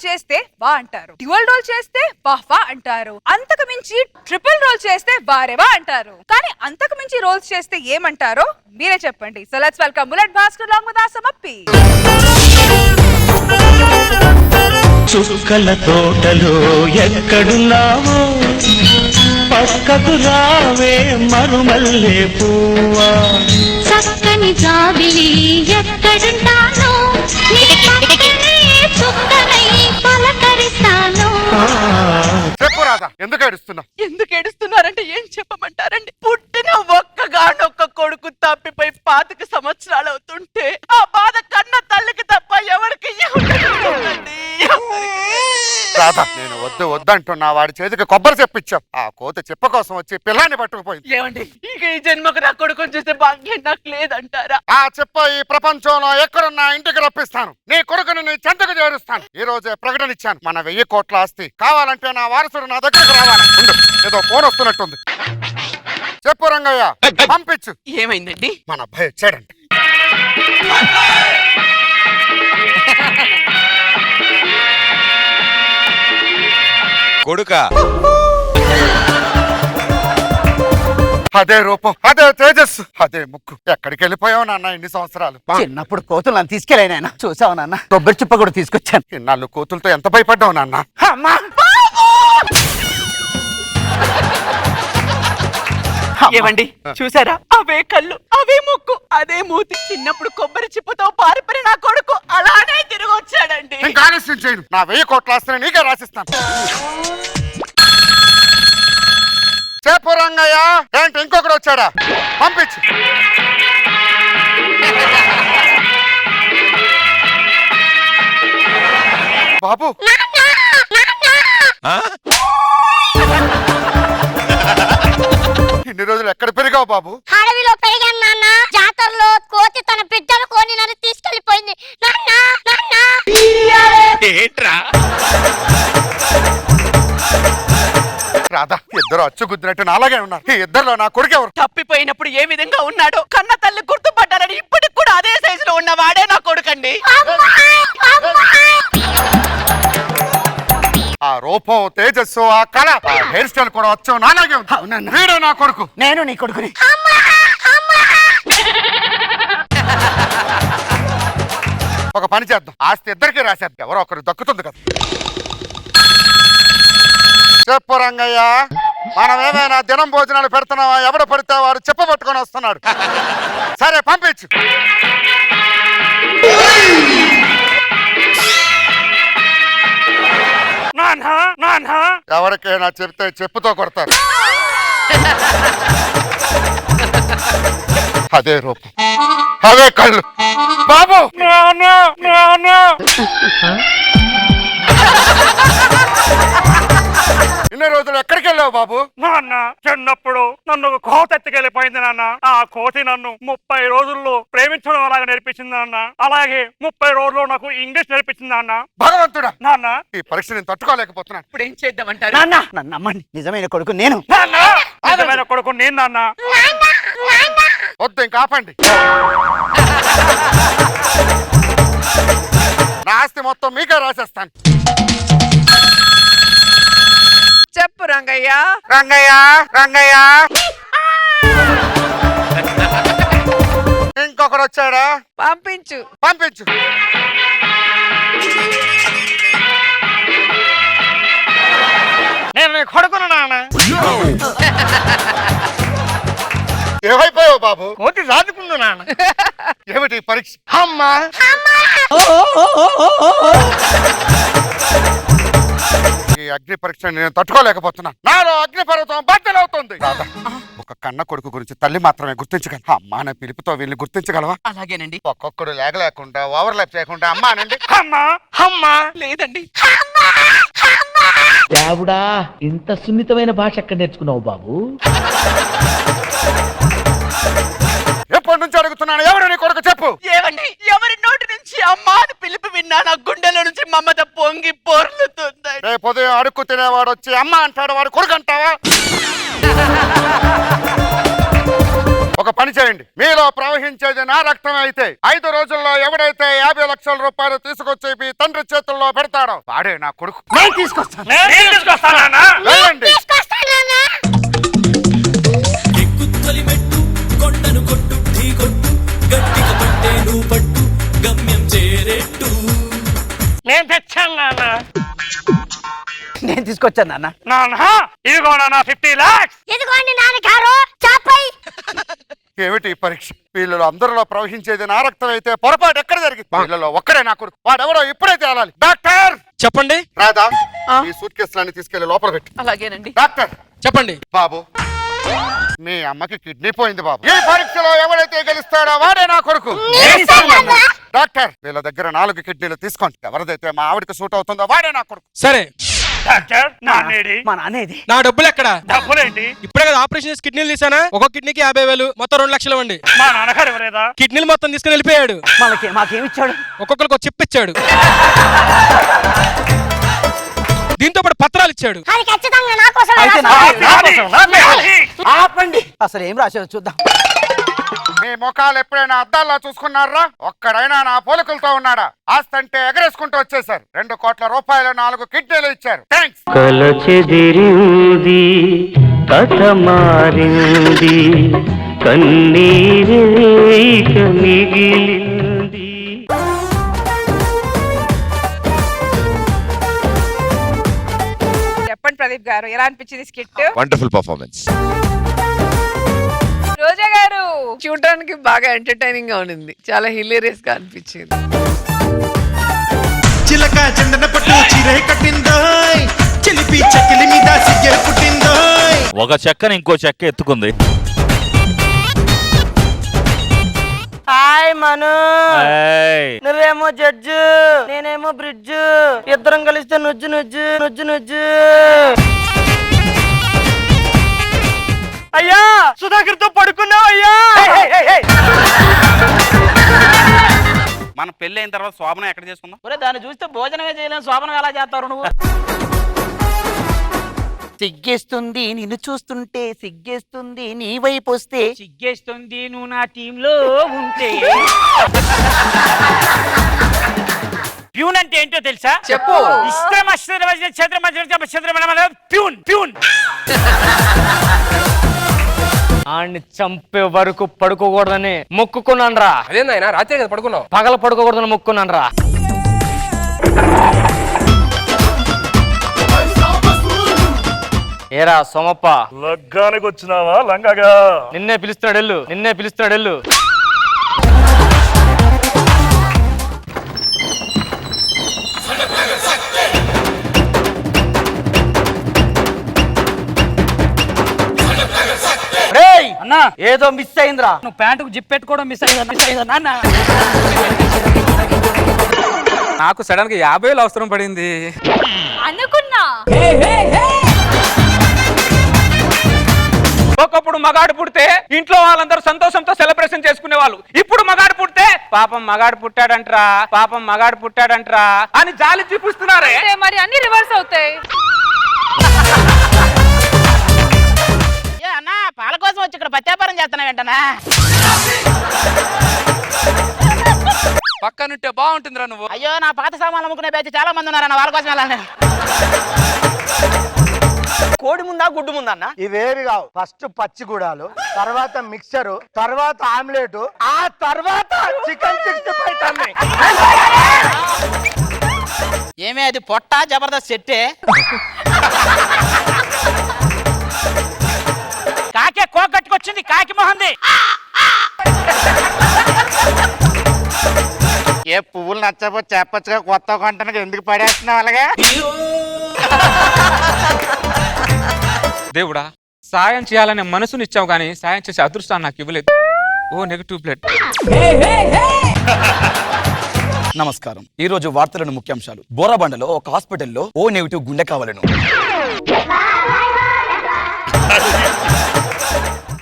చేస్తే వా అంటారు, డ్యూయల్ రోల్ చేస్తే వాహ్వా అంటారు, అంతకు మించి ట్రిపుల్ రోల్ చేస్తే వారేవా అంటారు. కానీ అంతకు మించి రోల్స్ చేస్తే ఏమంటారో మీరే చెప్పండి. So let's welcome bullet Bhaskar long with ఆసమప్పి. చుక్కల తోటలో ఎక్కడున్నావో పక్కకు రావే మరుమల్లే పువ్వా, చక్కని జాబిలి ఎక్కడుంటానో నీ పక్కనే చుక్కనై పలకరిస్తాను. చెప్పు రాధా, ఎందుకు ఏడుస్తున్నావు? ఎందుకు ఏడుస్తున్నారంటే ఏం చెప్పమంటారండి? పుట్టిన ఒక్కగానొక్క కొడుకు తప్పిపోయి 25 సంవత్సరాలు అవుతుంటే ఆ బాధ కన్న తల్లికి తప్ప ఎవరికి రాధా, నేను వద్దు వద్దంటున్నా వాడి చేతికి కొబ్బరి చెప్పించావు. ఆ కోత చెప్ప కోసం వచ్చి పిల్లాన్ని పట్టుకుపోయింది. ఏమండి, ఇక ఈ జన్మకు నా కొడుకుని చూసే భాగ్యం నాకు లేదంటారా? ఆ చెప్ప ఈ ప్రపంచంలో ఎక్కడున్నా ఇంటికి రప్పిస్తాను. నీ కొడుకుని నీ చెంతకు చేరుస్తాను. ఈ రోజే ప్రకటన ఇచ్చాను, మన 1000 కోట్ల ఆస్తి కావాలంటే నా వారసుడు నా దగ్గరకు రావాలి. ఉండు, ఏదో ఫోన్ వస్తున్నట్టుంది. చెప్పు రంగయ్య, పంపించు. ఏమైందండి? మన అబ్బాయి వచ్చాడంట. కొడుక అదే రూపం, అదే తేజస్సు, అదే ముక్కు. ఎక్కడికి వెళ్ళిపోయావు నాన్న ఇన్ని సంవత్సరాలు? చిన్నప్పుడు కోతులు నన్ను తీసుకెళ్ళాయి నాయన. చూసావు నాన్న, కొబ్బరి చిప్ప కూడా తీసుకొచ్చాను. ఇన్నాళ్ళు కోతులతో ఎంత భయపడ్డావు నాన్న? అమ్మా! ఏమండి, చూసారా? అవే కళ్ళు, అవే ముక్కు, అదే మూతి. చిన్నప్పుడు కొబ్బరి చిప్పతో పారిపడి నా కొడుకు అలానే తిరిగి వచ్చాడండి. ఇంకా ఆలస్యం చేయను, నా 1000 కోట్ల ఆస్తిని నీకే రాసిస్తాను. చెప్పు రంగయ్య, ఏంటి ఇంకొకడు వచ్చాడా? పంపించు. బాబు, ఇన్ని రోజులు ఎక్కడ పెరిగావు బాబు? అడవిలో పెరిగాను నాన్న. జాతరలో కోతి తన బిడ్డను కొని నన్ను తీసుకెళ్లిపోయింది నాన్న. నాన్న ఏంట్రా? రాధా, ఇద్దరు అచ్చు గుద్దినట్టు నాలాగే ఉన్నారు. ఈ ఇద్దరులో నా కొడుకు ఎవరు? తప్పిపోయినప్పుడు ఏ విధంగా ఉన్నాడో కన్న తల్లి గుర్తుపట్టాలని ఇప్పటికి కూడా అదే సైజులో ఉన్న వాడే నా కొడుకండి. ఆ రూపం, తేజస్సు, ఆ కళ, ఆ హెయిర్ స్టైల్ కూడా వచ్చావు నాలాగే ఉంది. అవునన్నా. వీడే నా కొడుకు. నేను నీ కొడుకుని. ఒక పని చేద్దాం, ఆస్తి ఇద్దరికి రాసేద్దాం, ఎవరో ఒకరు దక్కుతుంది కదా. చెప్పు రంగయ్య, మనం ఏమైనా దినం భోజనాలు పెడుతున్నావా? ఎవడు పడితే వాడు చెప్పబట్టుకొని వస్తున్నాడు. సరే, పంపించు. ఎవరికైనా చెప్తే చెప్పుతో కొడతారు. అదే రూపం, అవే కళ్ళు. బాబు, ఇన్ని రోజులు ఎక్కడికి వెళ్ళావు బాబు? నాన్న, చిన్నప్పుడు నన్ను ఒక కోత ఎత్తుకెళ్ళిపోయింది నాన్న. ఆ కోతి నన్ను 30 రోజుల్లో ప్రేమించడం అలాగే నేర్పించింది నాన్న. అలాగే 30 రోజుల్లో నాకు ఇంగ్లీష్ నేర్పించింది నాన్న. భగవంతుడా, నాన్న, ఈ పరీక్ష నేను తట్టుకోలేకపోతున్నాను. ఇప్పుడు ఏం చేద్దామంటారు? నాన్న, నన్ను నమ్మండి, నిజమైన కొడుకు నేను. నాన్న, నిజమైన కొడుకు నేను నాన్న. వద్దు, ఇంకా ఆపండి. నా ఆస్తి మొత్తం మీకే రాసేస్తాను. చెప్పు రంగయ్య. రంగయ్య, రంగయ్య, ఇంకొకడు వచ్చాడా? పంపించు. పంపించు. నేను నీ కొడుకును నాన్న. ఏమైపోయావు బాబు? కోతి సాదుకుంది నాన్న. ఏమిటి ఈ పరీక్ష? అమ్మా, ఈ అగ్ని పరీక్ష నేను తట్టుకోలేకపోతున్నా. నాలో అగ్ని పర్వతం బద్దలవుతుంది. రాధా, ఒక కన్న కొడుకు గురించి తల్లి మాత్రమే గుర్తించగలరు. అమ్మా అనే పిలుపుతో వీళ్ళని గుర్తించగలవా? అలాగేనండి. ఒక్కొక్కడు లేకుండా ఓవర్ ల్యాప్ చేయకుండా అమ్మా అనండి. అమ్మా, అమ్మా. లేదండి. దేవుడా, ఇంత సున్నితమైన భాష ఎక్కడ నేర్చుకున్నావు బాబు? ఎప్పటి నుంచి అడుగుతున్నాను, ఎవరు నీ కొడుకు చెప్పు. ఏమండి, ఎవరి నోటి నుంచి అమ్మా అని పిలుపు విన్నా నా గుండెలో నుంచి మమత పొంగి పొర్లుతుంది. రేపు ఉదయం అడుక్కు తినేవాడు వచ్చి అమ్మ అంటాడు, వాడు కొడుకు అంటావా? ఒక పని చేయండి, మీలో ప్రవహించేది నా రక్తం అయితే 5 రోజుల్లో ఎవడైతే 50 లక్షల రూపాయలు తీసుకొచ్చి మీ తండ్రి చేతుల్లో పెడతాడో వాడే నా కొడుకు. నేను తీసుకొస్తాను. నేను తీసుకొస్తానన్నా. వెళ్ళండి. తీసుకొస్తా నాన్న. ఎక్కుతొలి మెట్టు కొండను కొట్టు ఢీ కొట్టు గట్టిగా పట్టే నువ్వు పట్టు గమ్యం చేరేట్టు. నేను తెచ్చాను నాన్న. నేను తీసుకొచ్చాను నాన్న. నాన్న ఇదిగో నాన్న 50 lakhs. ఇదిగోండి నాన్నగారు చాపై. ఏమిటి ఈ పరీక్ష? వీళ్ళలో అందరిలో ప్రవహించేది నా రక్తం అయితే పొరపాటు ఎక్కడ జరిగింది? వీళ్ళలో ఒక్కడే నా కొడుకు. వాడెవడో ఇప్పుడే తేలాలి. డాక్టర్ చెప్పండి. రాధా, ఈ సూట్ కేసులన్నీ తీసుకెళ్లి లోపల పెట్టు. అలాగేనండి. డాక్టర్ చెప్పండి. బాబు, మీ అమ్మకి కిడ్నీ పోయింది బాబు. ఈ పరీక్షలో ఎవడైతే గెలుస్తాడో వాడే నా కొడుకు. డాక్టర్, వీళ్ళ దగ్గర 4 కిడ్నీలు తీసుకోండి. ఎవరిదైతే మా ఆవిడకి సూట్ అవుతుందో వాడే నా కొడుకు. సరే, డాక్టర్ నాన్నేడి. మా నాన్నేది? నా డబ్బులు ఎక్కడ? డబ్బులేంటి? ఇప్పుడే కదా ఆపరేషన్ చేసి కిడ్నీలు తీసానా? ఒక కిడ్నీకి 50,000, మొత్తం 2 లక్షలు ఇవ్వండి. మా నాన్నగారు ఎవరేదా? కిడ్నీలు మొత్తం తీసుకుని వెళ్ళిపోయాడు. మాకేమిచ్చాడు? ఒక్కొక్కరికి ఒక చిప్ ఇచ్చాడు, దీంతో పాటు పత్రాలు ఇచ్చాడు. అది ఖచ్చితంగా నా కోసం అయితే నాది. ఆపండి. అసలు ఏం రాశారు చూద్దాం. మీ ముఖాలు ఎప్పుడైనా అద్దాల్లో చూసుకున్నారా? ఒక్కడైనా నా పోలికలతో ఉన్నాడా? ఆస్తంటే ఎగరేసుకుంటూ వచ్చేసారు. 2 కోట్ల రూపాయలు 4 కిడ్నీలు ఇచ్చారు. థ్యాంక్స్. కలచెదిరింది కథ మారింది కన్నీరే ఇక మిగిలింది. చెప్పండి ప్రదీప్ గారు, ఎలా అనిపించింది స్కిట్? Wonderful performance. రోజా గారు, చూడడానికి బాగా ఎంటర్టైనింగ్ గా ఉంది, చాలా హిలేరియస్ గా అనిపించింది. చిలక చందన పట్టు చీరే కట్టిందోయ్ చిలిపి చకిలి మీద సిగ్గె పుట్టిందోయ్. ఒక చెక్కని ఇంకో చెక్క ఎత్తుకుంది. హాయ్ మను, ఏయ్, నువ్వేమో జడ్జు, నేనేమో బ్రిడ్జ్, ఇద్దరం కలిస్తే నుజ్జు నుజ్జు నుజ్జు నుజ్జు. అయ్యా సుధాకర్ తో పడుకున్నావు అయ్యా. మన పెళ్లి అయిన తర్వాత శోభనం ఎక్కడ చేసుకుందాం? ఒరే దాన్ని చూస్తే భోజనమే చేయలేము, శోభనం ఎలా చేస్తారు నువ్వు? సిగ్గేస్తుంది నిన్ను చూస్తుంటే, సిగ్గేస్తుంది నీ వైపు వస్తే. సిగ్గేస్తుంది నువ్వు నా టీంలో ఉంటే. ప్యూన్ అంటే ఏంటో తెలుసా? చెప్పు. Peon peon. ఆడిని చంపే వరకు పడుకోకూడదని మొక్కుకున్నాను రా. అదేందైనా రాత్రి కదా పడుకున్నావు? పగల పడుకోకూడదని మొక్కుకున్నాను రా. ఏరా సోమప్ప, లగ్గానికి వచ్చినావా లంగగా? నిన్నే పిలుస్తున్నాడు ఎల్లు, నిన్నే పిలుస్తున్నాడు ఎల్లు. అన్నా ఏదో మిస్ అయిందిరా. నువ్వు ప్యాంటుకు జిప్ పెట్టుకోవడం మిస్ అయిందా నాన్న? నాకు సడన్ గా 50,000 అవసరం పడింది. అనుకున్నా. ఒకప్పుడు మగాడు పుడితే ఇంట్లో వాళ్ళందరూ సంతోషంతో సెలబ్రేషన్ చేసుకునే వాళ్ళు. ఇప్పుడు మగాడు పుడితే పాపం మగాడు పుట్టాడంట్రా, పాపం మగాడు పుట్టాడంట్రా అని జాలి చూపిస్తున్నారే. అంటే మరి అన్ని రివర్స్ అవుతాయి. అన్నా పాల కోసం వచ్చి ఇక్కడ పత్యాపారం చేస్తున్నావు ఏంటన్నా? పక్కనుంటే బాగుంటుందిరా నువ్వు. అయ్యో నా పాత సామాన్లు అమ్ముకునే బ్యాచ్ చాలా మంది ఉన్నారన్న, వాళ్ళ కోసం వెళ్ళాలి. కోడి ముందా గుడ్డు ముందా అన్న? ఇవేవి కావు. ఫస్ట్ పచ్చిగూడాలు, తర్వాత మిక్సర్, తర్వాత ఆమ్లెట్, ఆ తర్వాత చికెన్ 65 తమ్మి. ఏమే అది పొట్ట జబర్దస్త్ సెట్టే? కాకే కోకట్టుకొచ్చింది, కాకి మొహంది. ఏ పువ్వులు నచ్చకపోతే చెప్పచ్చుగా, కొత్త కొంటానికి ఎందుకు పడేస్తున్నావు అలాగే? దేవుడా, సాయం చేయాలనే మనసునిచ్చావు కానీ సాయం చేసే అదృష్టాన్ని నాకు ఇవ్వలేదు. O negative plate. నమస్కారం. ఈ రోజు వార్తలను ముఖ్యాంశాలు. బోరాబండలో ఒక హాస్పిటల్లో ఓ నెగిటివ్ గుండె కావాలను.